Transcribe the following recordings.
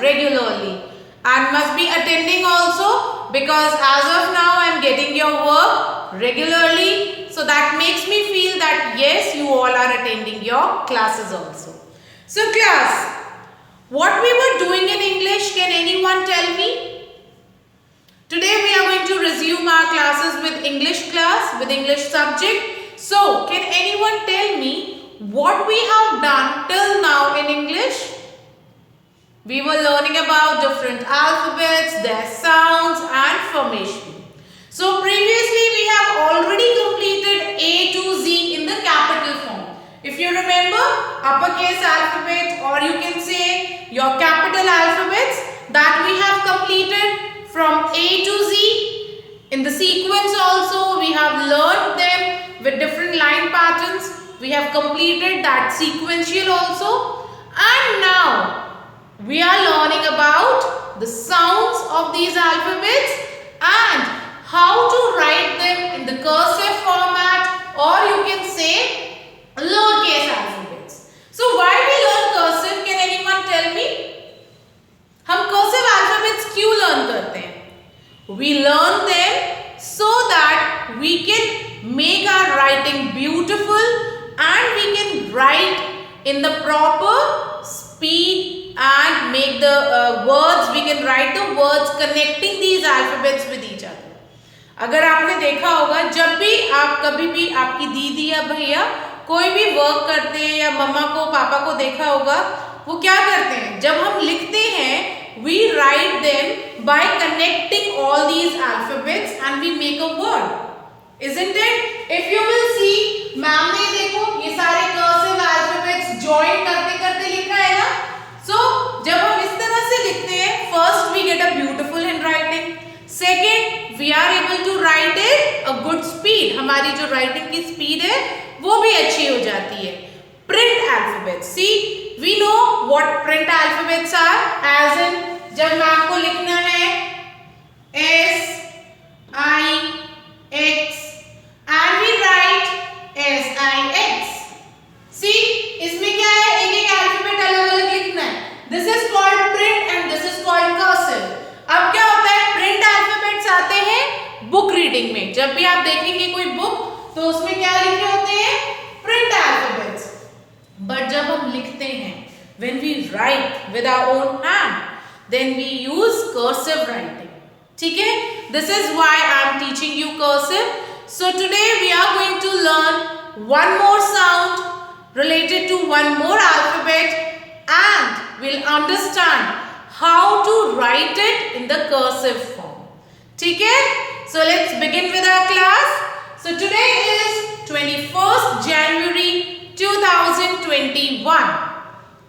regularly and must be attending also, because as of now I am getting your work regularly. So that makes me feel that yes, you all are attending your classes also. So class, what we were doing in English, can anyone tell me? Today we are going to resume our classes with English class, with English subject. So can anyone tell me what we have done till now in English? We were learning about different alphabets, their sounds and formation. So previously we have already completed A to Z in the capital form. If you remember, uppercase alphabet, or you can say your capital alphabets, that we have completed from A to Z. In the sequence also we have learned them with different line patterns. We have completed that sequential also. And now we are learning about the sounds of these alphabets and how to write them in the cursive format, or you can say lowercase alphabets. So why we learn cursive, can anyone tell me? हम cursive alphabets क्यों learn करते हैं? We learn them so that we can make our writing beautiful and we can write in the proper speed and make the words, we can write the words connecting these alphabets with each other. अगर आपने देखा होगा, जब भी आप कभी भी आपकी दीदी या भैया कोई भी वर्क करते हैं या मम्मा को पापा को देखा होगा, वो क्या करते हैं, जब हम लिखते हैं we write them by connecting all these alphabets and we make a word, isn't it? If you will see, ma'am ने देखो ये सारे cursive alphabets join करते करते लिखा है ना. So जब हम इस तरह से लिखते हैं, first we get a beautiful handwriting, second we are able to write it a good speed, हमारी जो writing की speed है वो भी अच्छी हो जाती है. Print alphabets, see we know what print alphabets are, as in जब मैम को लिखना है S I X and we write S I X. See इसमें क्या है, एक एक अल्फाबेट अलग अलग लिखना है. This is called print and this is called cursive. अब क्या होता है, प्रिंट अल्फाबेट्स आते हैं बुक रीडिंग में. जब भी आप देखेंगे कोई बुक तो उसमें क्या लिखे होते हैं, प्रिंट अल्फाबेट्स. बट जब हम लिखते हैं, when we write with our own hand, then we use cursive writing. ठीक है? This is why I am teaching you cursive. So today we are going to learn one more sound related to one more alphabet and we'll understand how to write it in the cursive form. ठीक है? So let's begin with our class. So today is 21st January 2021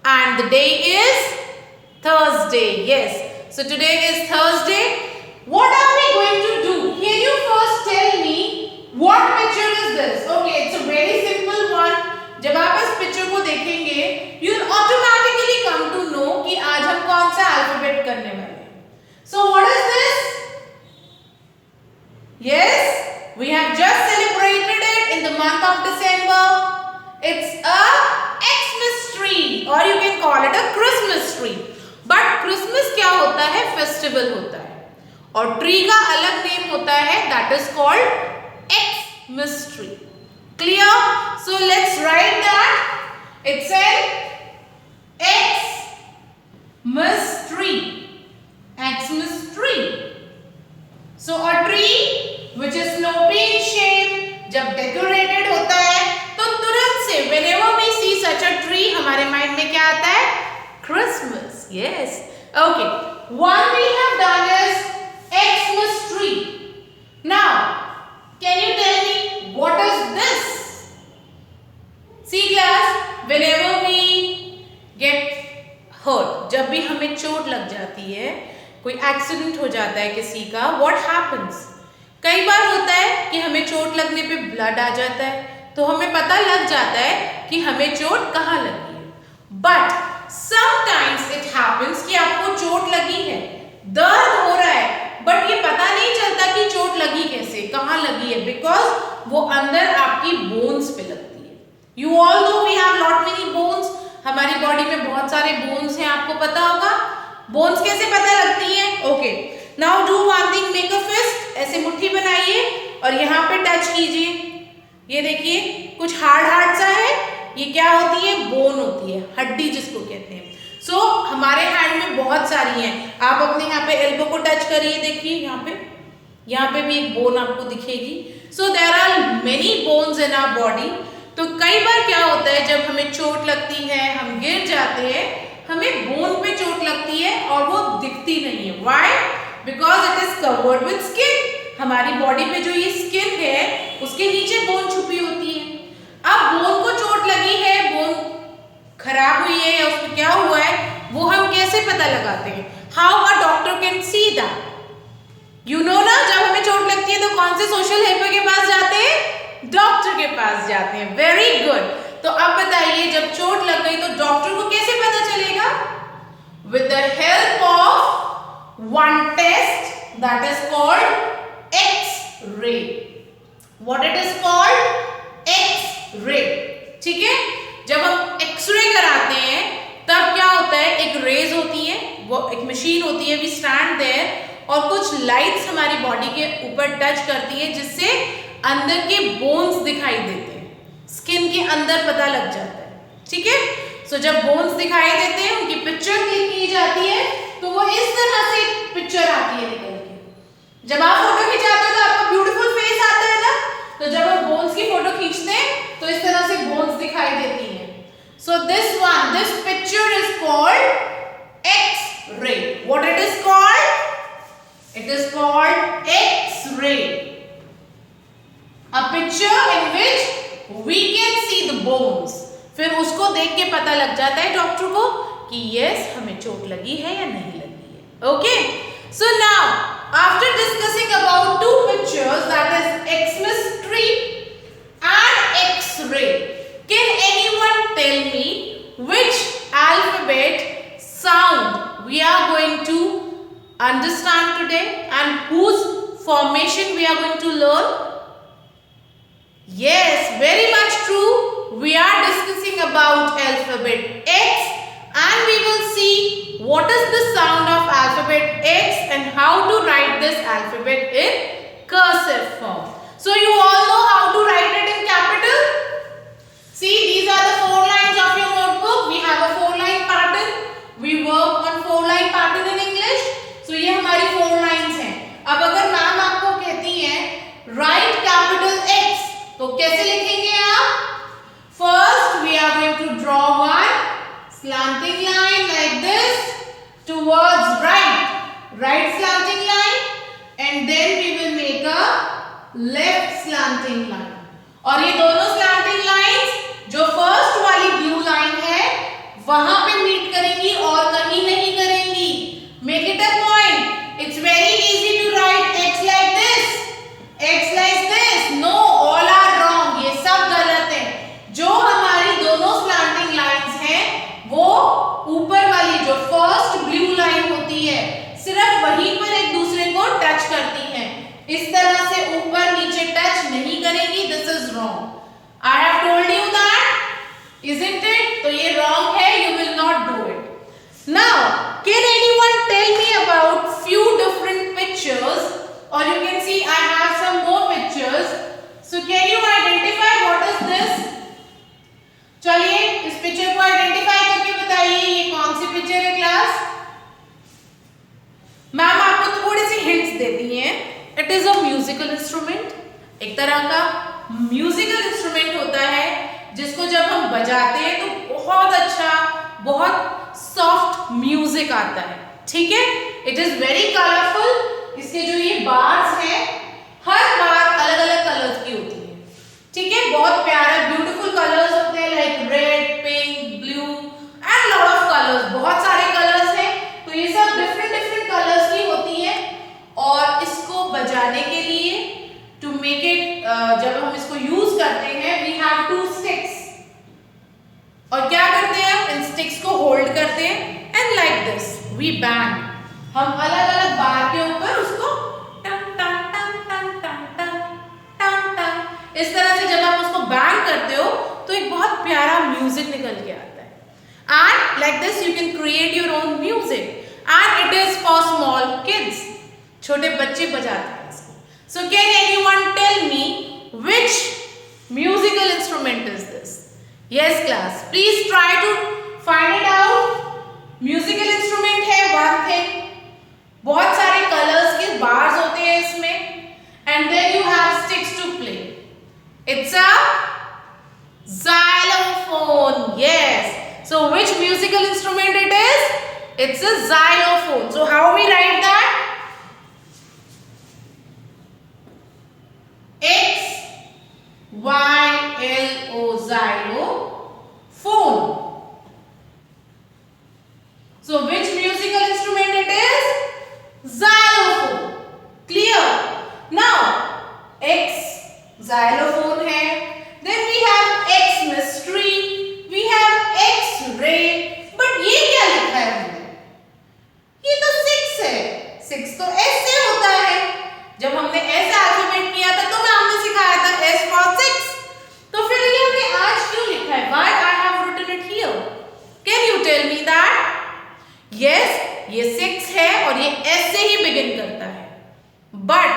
and the day is Thursday. Yes. So today is Thursday. What are we going to do? Can you first tell me what picture is this? Okay, it's a very simple one. जब आप इस picture को देखेंगे, you will automatically come to know कि आज हम कौन सा अल्फाबेट करने वाले हैं. So what is this? Yes, we have just celebrated it in the month of December. It's a Xmas tree, or you can call it a Christmas tree. But Christmas क्या होता है, फेस्टिवल होता है, और tree का अलग name होता है, that is called Xmas tree. Clear? So let's write that. It's an Xmas tree. Xmas tree. So a tree which is sloppy in shape, जब डेकोरेटेड होता है तो तुरंत से whenever we see such a tree, हमारे mind में क्या आता है, Christmas. Yes. Okay. One we have done is Xmas tree. Now, can you tell me what is this? See class, whenever we get hurt, जब भी हमें चोट लग जाती है, कोई एक्सीडेंट हो जाता है किसी का, what happens? कई बार होता है कि हमें चोट लगने पे ब्लड आ जाता है, तो हमें पता लग जाता है कि हमें चोट कहाँ लगी है. But sometimes it happens कि आपको चोट लगी है, दर्द हो रहा है, बट ये पता नहीं चलता कि चोट लगी कैसे, कहाँ लगी है, बिकॉज वो अंदर आपकी बोन्स पे लगती है. You all know we have lot many bones. हमारी बॉडी में बहुत सारे बोन्स हैं, आपको पता होगा. बोन्स कैसे पता लगती हैं? Okay, now do one thing, make a fist, ऐसे मुट्ठी बनाइए और यहाँ पे टच कीजिए। ये देखिए कुछ हार्ड हार्ड सा है, ये क्या होती है? बोन होती है, हड्डी जिसको कहते हैं। सो हमारे हैंड में बहुत सारी हैं। आप अपने यहाँ पे एल्बो को टच करिए, देखिए यहाँ पे भी एक बोन आपको दिखेगी। So there are many bones in our body. तो कई बार क्या होता है, जब हमें चोट लगती है, हम गिर जाते हैं, हमें बोन पे चोट लगती है और वो दिखती नहीं है। Why? Because it is covered with skin. हमारी बॉडी पे जो ये स्किन है उसके नीचे बोन छुपी होती है। अब बोन को चोट लगी है, बोन खराब हुई है या उसमें क्या हुआ है, वो हम कैसे पता लगाते हैं? How a doctor can see that? You know ना, जब हमें चोट लगती है तो कौन से सोशल हेल्पर के पास जाते हैं? डॉक्टर के पास जाते हैं। Very good. तो अब बताइए, जब चोट लग गई तो डॉक्टर को कैसे पता चलेगा? With the help of one test that is called x-ray. What it is called? X-ray. ठीक है, जब हम एक्स-रे कराते हैं तब क्या होता है, एक रेज होती है, वो एक मशीन होती है, वी स्टैंड देयर, और कुछ लाइट्स हमारी बॉडी के ऊपर टच करती है जिससे अंदर के बोन्स दिखाई देते हैं, स्किन के अंदर पता लग जाता है। ठीक है, सो जब बोन्स दिखाई देते हैं, उनकी पिक्चर क्लिक की जाती है, तो वो इस तरह से पिक्चर आती है निकल के। जब आप फोटो खिंचाते हो तो आपका ब्यूटीफुल फेस आता है ना, तो जब हम बोन्स की फोटो खींचते हैं तो इस तरह से बोन्स दिखाई देती हैं। So this picture is called x-ray. What it is called? It is called X-ray. A picture in which we can see the bones. फिर उसको देख के पता लग जाता है डॉक्टर को कि यस, हमें चोट लगी है या नहीं लगी है। Okay, so now after discussing about two pictures, that is Xmas strip and X-ray, can anyone tell me which alphabet sound we are going to understand today and whose formation we are going to learn? Yes, very much true. We are discussing about alphabet X and we will see what is the sound of alphabet X and how to write this alphabet in cursive form. So you all know how to write it in capital? See, these are the 4 lines of your notebook. We have a 4-line pattern. We work on 4-line pattern in English. तो ये हमारी 4 lines हैं। अब अगर ma'am आपको कहती है right capital X, तो कैसे लिखेंगे आप? First we are going to draw one slanting line like this towards right slanting line, and then we will make a left slanting line. और ये दोनों स्लैंटिंग लाइंस जो फर्स्ट वाली ब्लू लाइन है वहां पे मीट करेंगी और कहीं नहीं करेंगी। Make it a point. It's very easy to write X like this, X like this. No, all are wrong. ये सब गलत है। जो हमारी दोनों slanting lines हैं, वो ऊपर वाली जो first blue line होती है, सिर्फ वहीं पर एक दूसरे को टच करती हैं। इस तरह से ऊपर नीचे टच नहीं करेंगी। This is wrong. I have told you that, isn't it? तो ये wrong है. You will not do it. Now, can anyone tell me about few different pictures? Or you can see I have some more pictures. So can you identify what is this? चलिए इस picture को identify करके बताइए ये कौन सी picture है class? Ma'am आपको थोड़ी सी हिंट्स देती हैं। It is a musical instrument. एक तरह का म्यूजिकल इंस्ट्रूमेंट होता है जिसको जब हम बजाते हैं तो बहुत अच्छा, बहुत सॉफ्ट म्यूजिक आता है। ठीक है, इट इज वेरी कलरफुल। इसके जो ये बार्स हैं, हर बार अलग अलग कलर्स की होती है। ठीक है, बहुत प्यारे ब्यूटीफुल कलर्स होते हैं like red, pink, blue and lot of colours. बहुत सारे कलर्स हैं, तो ये सब डिफरेंट कलर्स की होती है। और इसको बजाने के लिए टू मेक इट, जब हम इसको यूज करते हैं, वी हैव 2 स्टिक्स। और क्या करते हैं, इन स्टिक्स को होल्ड करते हैं and like this we bang. हम अलग अलग बार के ऊपर उसको टन टन टन टन टन टन टन टन, इस तरह से जब आप उसको बैंग करते हो तो एक बहुत प्यारा म्यूजिक निकल के आता है। And like this you can create your own music छोटे बच्चे बजाते हैं इसको. So can anyone tell me which musical instrument is this? Yes class, please try to find it out. Musical instrument है one thing. बहुत सारे colors के bars होते हैं इसमें, and then you have sticks to play. It's a xylophone. Yes. So which musical instrument it is? It's a xylophone. So how we write that? X Y L O, xylophone. So which musical instrument it is? Xylophone. Clear? Now X xylophone है. Then we have X mystery. We have X-ray. But ये क्या लिखा है हमने? ये तो 6 है. 6 तो S से होता है. जब हमने S अल्फाबेट किया था तो हमने सिखाया था S for 6. तो फिर ये हमने आज क्यों लिखा है? Why I have written it here? Can you tell me that? Yes, ये 6 है और ये S से ही begin करता है. But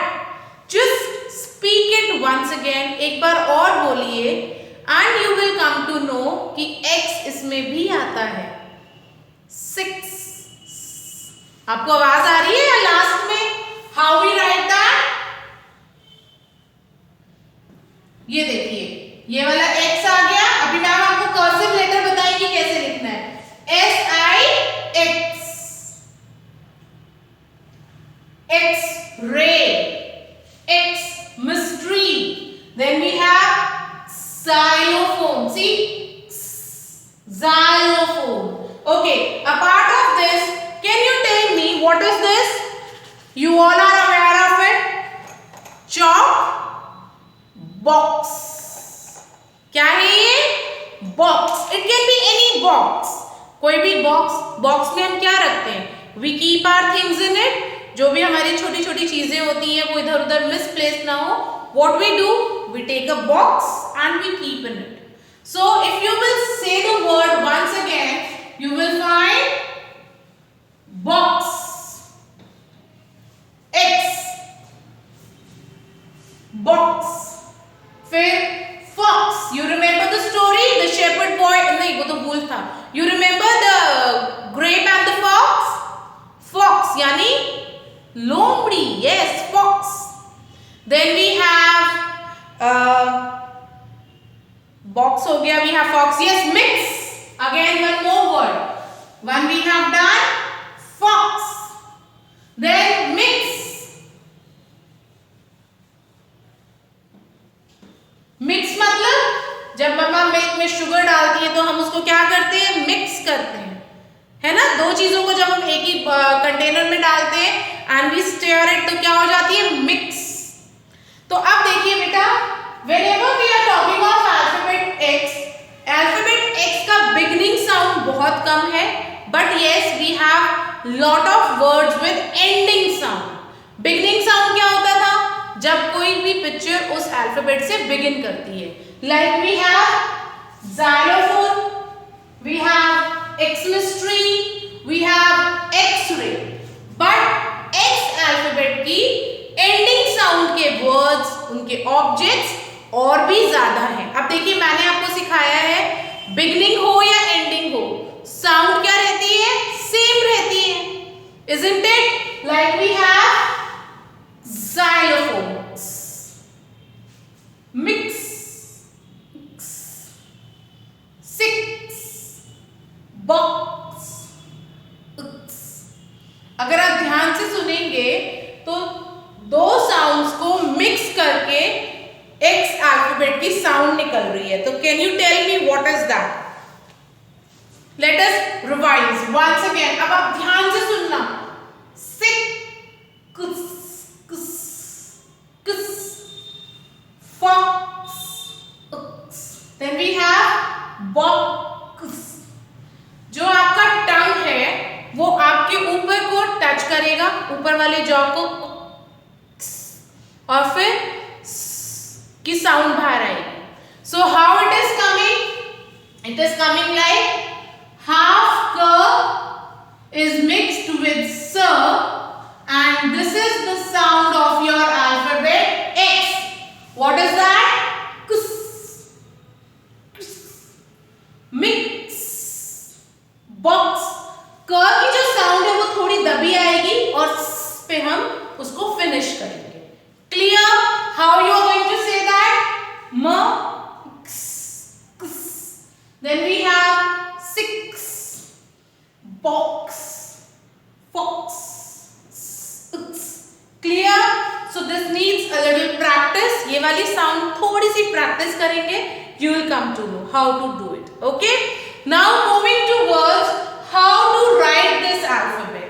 just speak it once again. एक बार और बोलिए and you will come to know कि X इसमें भी आता है. 6. आपको आवाज आ रही है या लास्ट में? How we write that? ये देखिए, ये वाला X आ गया. अभी मैम आपको कर्सिव लेटर बताएंगी कैसे लिखना है. SIX. X-ray. X mystery. Then we have xylophone. See? Xylophone. Okay. A part of this, can you tell me what is this? You all are aware of it? Chalk box. क्या है ये? Box. It can be any box. कोई भी box. Box में हम क्या रखते हैं? We keep our things in it. जो भी हमारी छोटी छोटी चीजें होती हैं वो इधर उधर मिसप्लेस ना हो. What we do? We take a box and we keep in it. So if you will say the word once again, you will find box. X. Box. फिर fox. You remember the story? The shepherd boy. नहीं, वो तो भूल था. You remember the grape and the fox? Fox यानी लोमड़ी. Yes, fox. Then we have box हो गया. We have fox. Yes, mix. Again one more word. One we have done. Fox. Then mix. Mix मतलब जब मम्मा milk में sugar डालती है तो हम उसको क्या करते हैं? मिक्स करते हैं, है ना. दो चीजों को जब हम एक ही कंटेनर में डालते हैं एंड वी स्टर इट तो क्या हो जाती है? मिक्स. तो अब देखिए बेटा, whenever we are talking of alphabet X, alphabet X का beginning sound बहुत कम है, but yes we have lot of words with ending sound. beginning sound क्या होता था? जब कोई भी पिक्चर उस अल्फाबेट से begin करती है. Like we have xylophone, we have X mystery, we have X-ray. But X alphabet की ending sound के words, उनके objects और भी ज्यादा है. अब देखिए मैंने आपको सिखाया है beginning हो या ending हो, sound क्या रहती है? Same रहती है, isn't it? Like we have xylophone, mix, 6, box. अगर आप ध्यान से सुनेंगे तो दो साउंड्स को मिक्स करके X अल्फाबेट की साउंड निकल रही है. तो can you tell me what is that? Let us revise once again. अब आप ध्यान से सुनना. Then we have box. जो आपका टंग है वो आपके ऊपर को टच करेगा, ऊपर वाले जॉ को, और फिर की साउंड बाहर आएगी. So how it is coming? It is coming like half ka is mixed with sa, and this is the ये वाली साउंड थोड़ी सी प्रैक्टिस करेंगे, you will come to know how to do it. Okay? Now moving towards how to write this alphabet.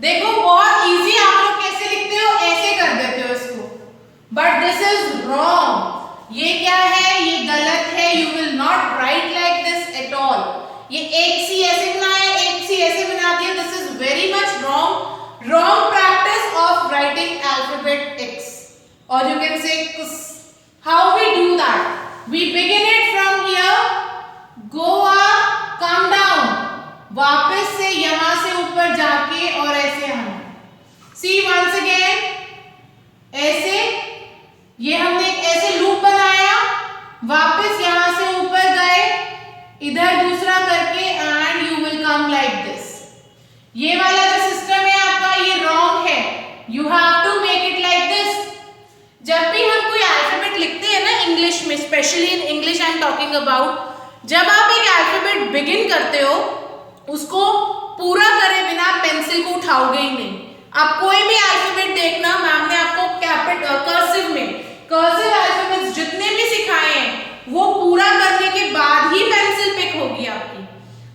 देखो बहुत easy, आप लोग कैसे लिखते हो, ऐसे कर देते हो इसको, but this is wrong. ये क्या है, ये गलत है. You will not write like this at all. ये एक सी ऐसे बनाया, एक सी ऐसे बना दिया. This is very much wrong. Wrong practice of writing alphabet X, or you can say kus. How we do that? We begin it from here, go up, come down. वापस से यहाँ से ऊपर जाके और ऐसे हम. See once again. ऐसे ये हमने एक ऐसे लूप बनाया, वापस यहाँ से ऊपर गए, इधर दूसरा करके and you will come like this. ये वाला जो सिस्टम है आपका ये रॉन्ग है. You have to make it like this. जब भी हम कोई अल्फाबेट लिखते हैं ना इंग्लिश में, specially in English I am talking about, जब आप एक अल्फाबेट बिगिन करते हो उसको पूरा करे बिना पेंसिल को उठाओगे ही नहीं. आप कोई भी अल्फाबेट देखना, मैम ने आपको कर्सिव में कर्सिव अल्फाबेट्स जितने भी सिखाए हैं वो पूरा करने के बाद ही पेंसिल पिक होगी आपकी.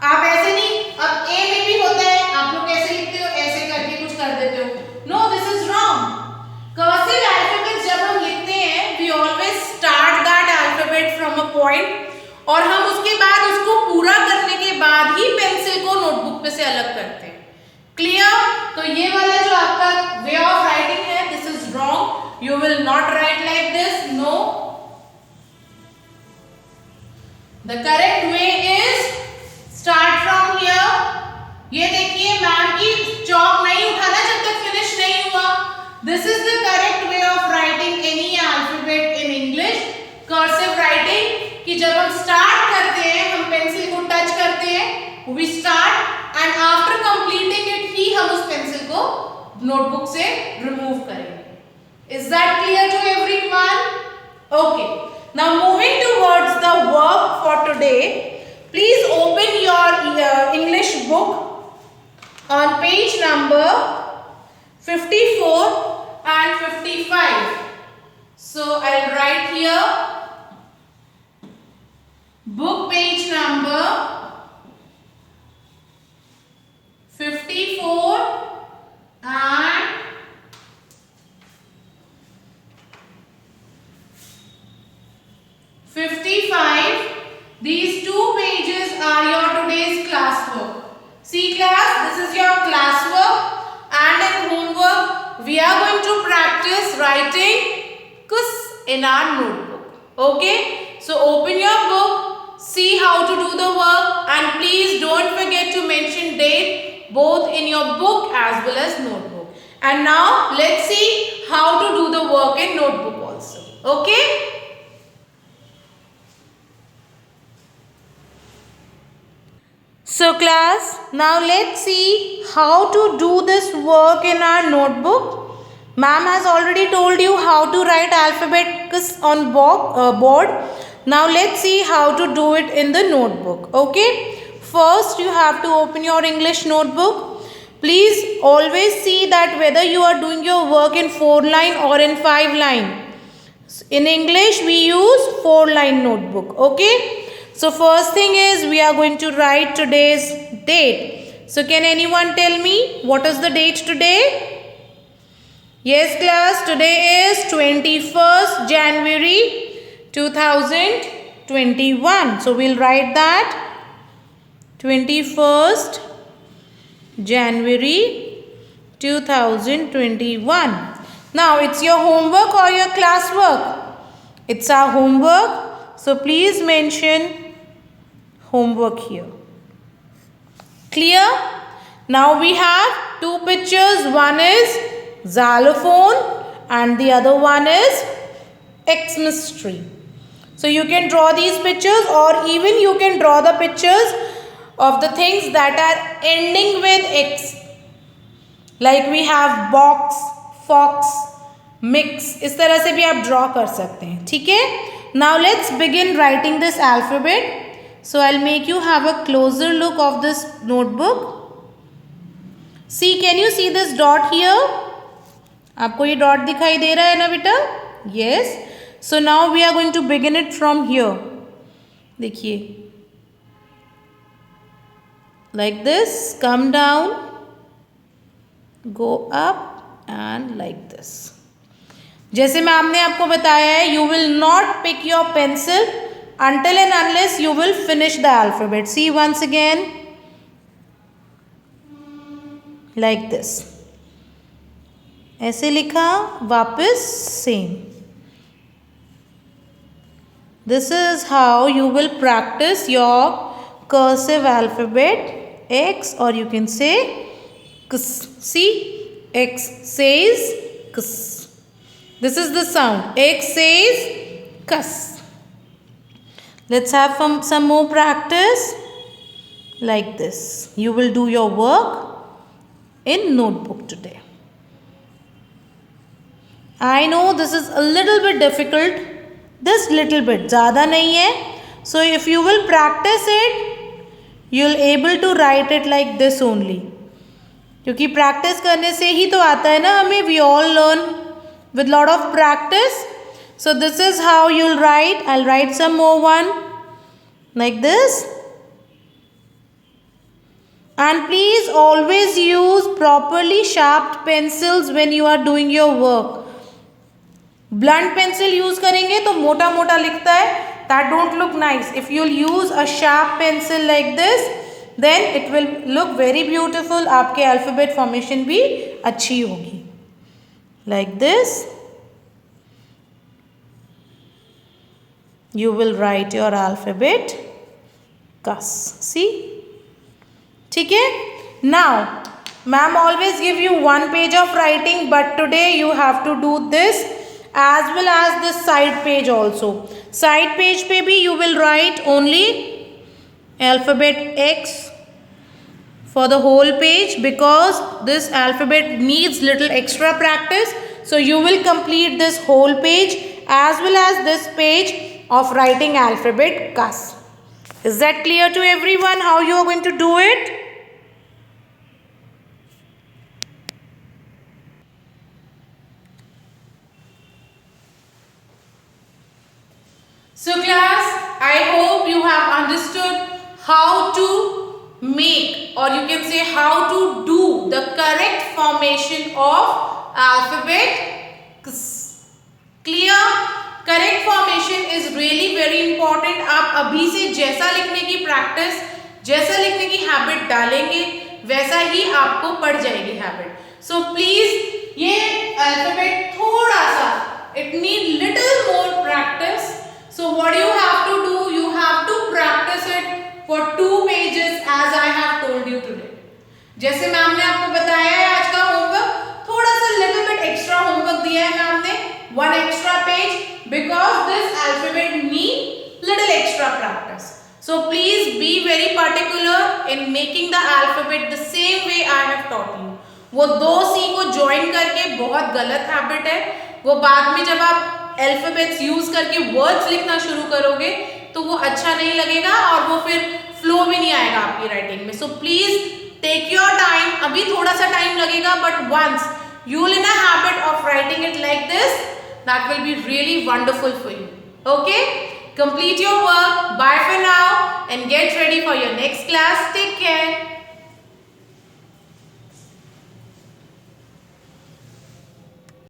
आप ऐसे नहीं, अब ए में भी होता है, आप लोग कैसे लिखते हो, ऐसे करके कुछ कर देते हो. No, this is wrong. Cursive alphabets जब हम लिखते हैं we always start that alphabet from a point, और हम उसके बाद उसको पूरा करने के बाद ही पेंसिल को नोटबुक पे से अलग करते हैं. क्लियर? तो ये वाला जो आपका वे ऑफ राइटिंग है, this is wrong. You will not write like this. No, the correct way is start from here. ये देखिए मैम की चौक नहीं उठाना जब तक फिनिश नहीं हुआ. This is the correct way of writing any alphabet in English. Cursive writing कि जब हम स्टार्ट करते हैं, हम पेंसिल को टच करते हैं, we start and after completing it ही हम उस पेंसिल को नोटबुक से रिमूव करेंगे. Is that clear to everyone? Okay, now moving towards the work for today. Please open your English book on page number 54 and 55. So I'll write here book page number 54 and 55. These two pages are your today's classwork. See class, this is your classwork, and in homework we are going to practice writing kus in our notebook. Okay, so open your book, see how to do the work, and please don't forget to mention date both in your book as well as notebook. And now let's see how to do the work in notebook also. Okay? So class, now let's see how to do this work in our notebook. Ma'am has already told you how to write alphabets on board. Now let's see how to do it in the notebook. Okay? First you have to open your English notebook. Please always see that whether you are doing your work in 4-line or in 5-line. In English we use 4-line notebook. Okay? So first thing is we are going to write today's date. So can anyone tell me what is the date today? Yes class, today is 21st January 2021. So we'll write that 21st January 2021. Now it's your homework or your classwork? It's our homework. So please mention homework here. Clear? Now we have two pictures. One is xylophone and the other one is Xmas tree. So you can draw these pictures, or even you can draw the pictures of the things that are ending with X. Like we have box, fox, mix. इस तरह से भी आप draw कर सकते हैं. ठीक है? Now let's begin writing this alphabet. So I'll make you have a closer look of this notebook. See, can you see this dot here? आपको ये dot दिखाई दे रहा है ना बेटा? Yes. So now we are going to begin it from here. देखिए, like this, come down, go up and like this. जैसे ma'am ने आपको बताया है, you will not pick your pencil until and unless you will finish the alphabet. See once again, like this. ऐसे लिखा, वापस same. This is how you will practice your cursive alphabet X, or you can say Ks. See, X says Ks. This is the sound. X says Ks. Let's have some more practice. Like this. You will do your work in notebook today. I know this is a little bit difficult. This little bit, ज़्यादा नहीं है. So if you will practice it, you'll able to write it like this only. क्योंकि practice करने से ही तो आता है ना हमें. We all learn with lot of practice. So this is how you'll write. I'll write some more one like this. And please always use properly sharpened pencils when you are doing your work. Blunt pencil use करेंगे तो मोटा मोटा लिखता है, that don't look nice. If you use a sharp pencil like this, then it will look very beautiful. आपके alphabet formation भी अच्छी होगी. Like this you will write your alphabet Kas. See? ठीक है? Now, ma'am always give you one page of writing, but today you have to do this as well as this side page also. Side page पे भी you will write only alphabet X for the whole page, because this alphabet needs little extra practice. So you will complete this whole page as well as this page of writing alphabet Kas. Is that clear to everyone how you are going to do it? So class, I hope you have understood how to make, or you can say how to do the correct formation of alphabet Ks. Clear? Correct formation is really very important. आप अभी से जैसा लिखने की practice, जैसा लिखने की habit डालेंगे, वैसा ही आपको पड़ जाएगी हैबिट. So please, ये अल्फाबेट थोड़ा सा, it need little more practice. So what you have to do, you have to practice it for 2 pages as I have told you today. जैसे मैम ने आपको बताया है आज का होमवर्क, थोड़ा सा little bit extra होमवर्क दिया है मैम ने, 1 extra page, because this alphabet need little extra practice. So please be very particular in making the alphabet the same way I have taught you. वो 2C को join करके बहुत गलत habit है. वो बाद में जब आप अल्फाबेट्स यूज करके वर्ड्स लिखना शुरू करोगे तो वो अच्छा नहीं लगेगा और वो फिर फ्लो भी नहीं आएगा आपकी राइटिंग में. So please take your time. अभी थोड़ा सा टाइम लगेगा, but once you will in a habit of writing it like this, that will be really wonderful for you. Okay, complete your work. Bye for now and get ready for your next class. Take care.